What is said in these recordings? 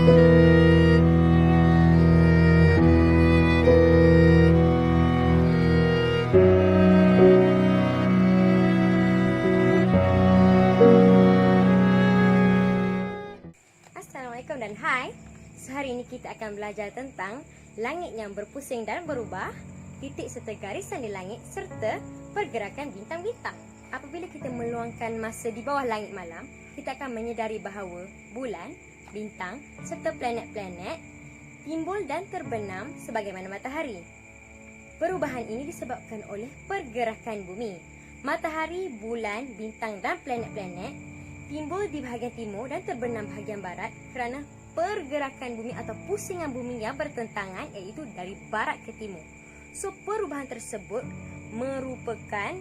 Assalamualaikum dan hai. Hari ini kita akan belajar tentang langit yang berpusing dan berubah, titik serta garisan di langit serta pergerakan bintang-bintang. Apabila kita meluangkan masa di bawah langit malam, kita akan menyedari bahawa bulan, bintang serta planet-planet timbul dan terbenam sebagaimana matahari. Perubahan ini disebabkan oleh pergerakan bumi. Matahari, bulan, bintang dan planet-planet timbul di bahagian timur dan terbenam bahagian barat kerana pergerakan bumi atau pusingan bumi yang bertentangan, iaitu dari barat ke timur. So, perubahan tersebut merupakan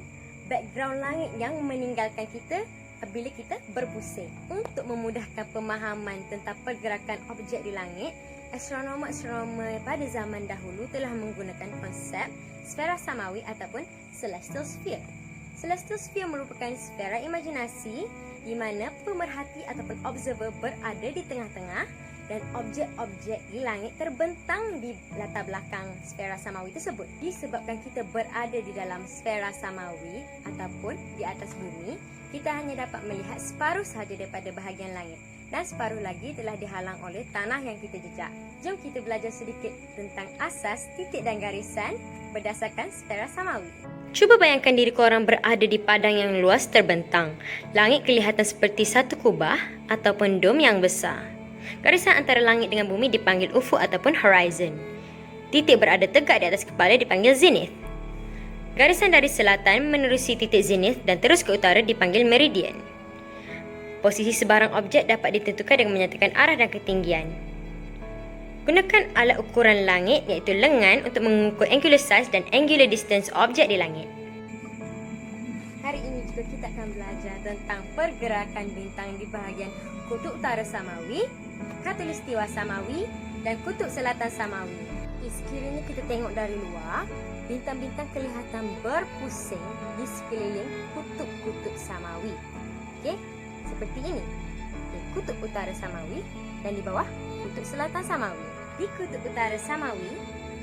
background langit yang meninggalkan kita apabila kita berpusing. Untuk memudahkan pemahaman tentang pergerakan objek di langit, astronomer pada zaman dahulu telah menggunakan konsep sfera samawi ataupun celestial sphere. Celestial sphere merupakan sfera imajinasi di mana pemerhati ataupun observer berada di tengah-tengah dan objek-objek di langit terbentang di latar belakang sfera samawi tersebut. Disebabkan kita berada di dalam sfera samawi ataupun di atas bumi, kita hanya dapat melihat separuh sahaja daripada bahagian langit dan separuh lagi telah dihalang oleh tanah yang kita jejak. Jom kita belajar sedikit tentang asas titik dan garisan berdasarkan sfera samawi. Cuba bayangkan diri korang berada di padang yang luas terbentang. Langit kelihatan seperti satu kubah ataupun dom yang besar. Garisan antara langit dengan bumi dipanggil ufuk ataupun horizon. Titik berada tegak di atas kepala dipanggil zenith. Garisan dari selatan menerusi titik zenith dan terus ke utara dipanggil meridian. Posisi sebarang objek dapat ditentukan dengan menyatakan arah dan ketinggian. Gunakan alat ukuran langit iaitu lengan untuk mengukur angular size dan angular distance objek di langit. Hari ini juga kita akan belajar tentang pergerakan bintang di bahagian kutub utara samawi, khatulistiwa samawi dan kutub selatan samawi. Sekiranya kita tengok dari luar, bintang-bintang kelihatan berpusing di sekeliling kutub-kutub samawi. Okey, seperti ini. Kutub utara samawi dan di bawah kutub selatan samawi. Di kutub utara samawi,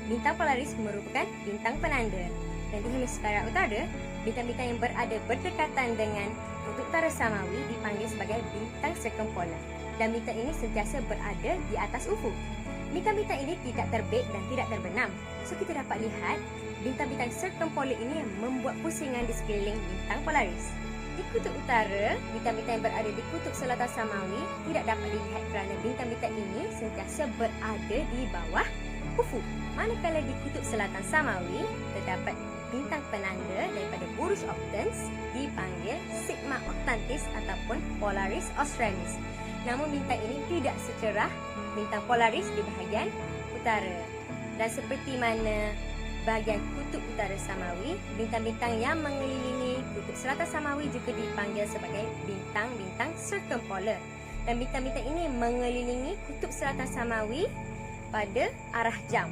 bintang Polaris merupakan bintang penanda, dan di hemisfera utara, bintang-bintang yang berada berdekatan dengan kutub utara samawi dipanggil sebagai bintang circumpolar, dan bintang ini sentiasa berada di atas ufuk. Bintang-bintang ini tidak terbit dan tidak terbenam. So, kita dapat lihat bintang-bintang circumpolar ini membuat pusingan di sekeliling bintang Polaris. Di kutub utara, bintang-bintang yang berada di kutub selatan samawi tidak dapat dilihat kerana bintang-bintang ini sentiasa berada di bawah ufuk. Manakala di kutub selatan samawi, terdapat bintang penanda daripada Boreas Octans dipanggil Sigma Octantis ataupun Polaris Australis. Namun bintang ini tidak secerah bintang Polaris di bahagian utara. Dan seperti mana bahagian kutub utara samawi, bintang-bintang yang mengelilingi kutub selatan samawi juga dipanggil sebagai bintang-bintang circumpolar. Dan bintang-bintang ini mengelilingi kutub selatan samawi pada arah jam.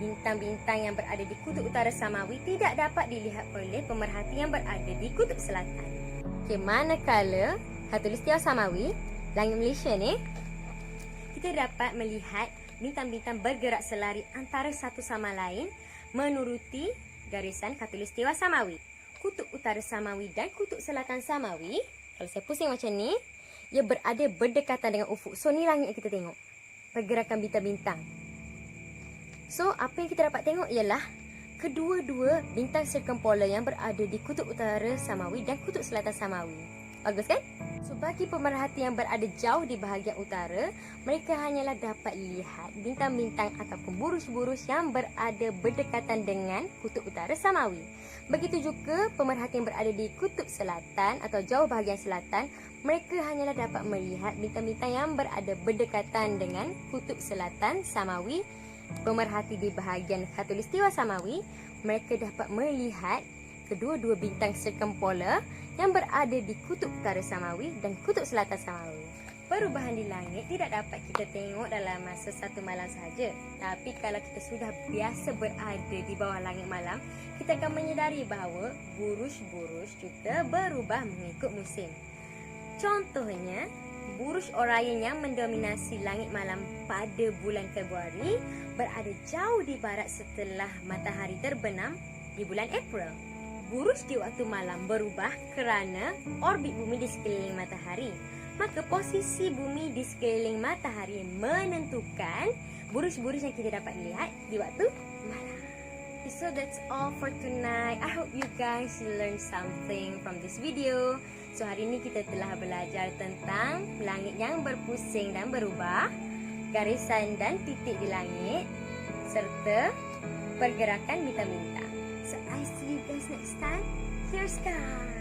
Bintang-bintang yang berada di kutub utara samawi tidak dapat dilihat oleh pemerhati yang berada di kutub selatan. Okey, manakala khatulistiwa samawi, langit Malaysia ni, kita dapat melihat bintang-bintang bergerak selari antara satu sama lain menuruti garisan khatulistiwa samawi. Kutub utara samawi dan kutub selatan samawi, kalau saya pusing macam ni, ia berada berdekatan dengan ufuk. So, ni langit yang kita tengok, pergerakan bintang-bintang. So, apa yang kita dapat tengok ialah kedua-dua bintang circumpolar yang berada di kutub utara samawi dan kutub selatan samawi. Bagus kan? So, bagi pemerhati yang berada jauh di bahagian utara, mereka hanyalah dapat lihat bintang-bintang ataupun burus-burus yang berada berdekatan dengan kutub utara samawi. Begitu juga pemerhati yang berada di kutub selatan atau jauh bahagian selatan, mereka hanyalah dapat melihat bintang-bintang yang berada berdekatan dengan kutub selatan samawi. Pemerhati di bahagian khatulistiwa samawi, mereka dapat melihat kedua-dua bintang circumpolar yang berada di kutub utara samawi dan kutub selatan samawi. Perubahan di langit tidak dapat kita tengok dalam masa satu malam sahaja. Tapi kalau kita sudah biasa berada di bawah langit malam, kita akan menyedari bahawa burus-burus juga berubah mengikut musim. Contohnya, Buruj Orion yang mendominasi langit malam pada bulan Februari berada jauh di barat setelah matahari terbenam di bulan April. Buruj di waktu malam berubah kerana orbit bumi di sekeliling matahari. Maka posisi bumi di sekeliling matahari menentukan buruj-buruj yang kita dapat lihat di waktu malam. So that's all for tonight. I hope you guys learned something from this video. So hari ini kita telah belajar tentang langit yang berpusing dan berubah, garisan dan titik di langit, serta pergerakan bintang-bintang. So I see you guys next time. Here's God.